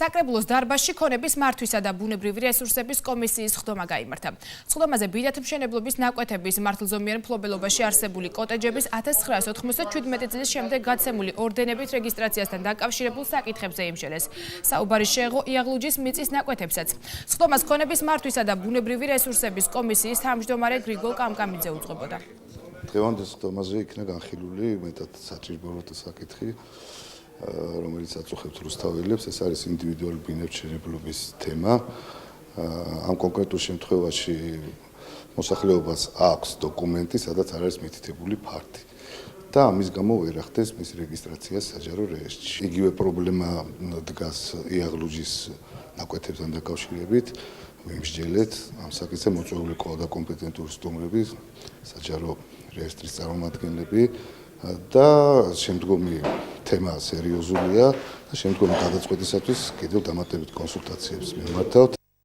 საკრებულოს დარბაზში ქონების მართვისა და ბუნებრივი რესურსების კომისიის ხდომა გაიმართა. სხდომაზე ბიძათმშენებლობის ნაკვეთების მართლზომიერ მფლობელობაში არსებული კოტეჯების 1997 წლის შემდეგ გაცემული ორდენებით რეგისტრაციასთან დაკავშირებულ საკითხებზე იმშელეს. საუბარი შეეღო იაღლუჯის მიწის ნაკვეთებსაც. სხდომას ქონების მართვისა და ბუნებრივი რესურსების კომისიის თავმჯდომარე გრიგოლ კამკამიძე უძღვებოდა. დღევანდელ სხდომაზე იქნა განხილული მეტად საჭიროებათა საკითხი, რომელიც აწუხებს რუსთაველებს, ეს არის ინდივიდუალური ბინებრივობის თემა. ამ კონკრეტულ შემთხვევაში მოსახლეობას აქვს დოკუმენტი, სადაც არ არის მითითებული ფაქტი. და ამის გამო ვერ ახდენს მის რეგისტრაციას საჯარო რეესტრში. იგივე პრობლემა დგას იაღლუჯის ნაკვეთებთან დაკავშირებით. ვიმსჯელეთ ამ საკითხზე მოწვეული ყავდა კომპეტენტური სტუმრები, საჯარო რეესტრის წარმომადგენლები და შემდგომი თემა სერიოზულია და შემდგომი გადაწყვეტისათვის კიდევ დამატებით კონსულტაციებს მიმართავთ.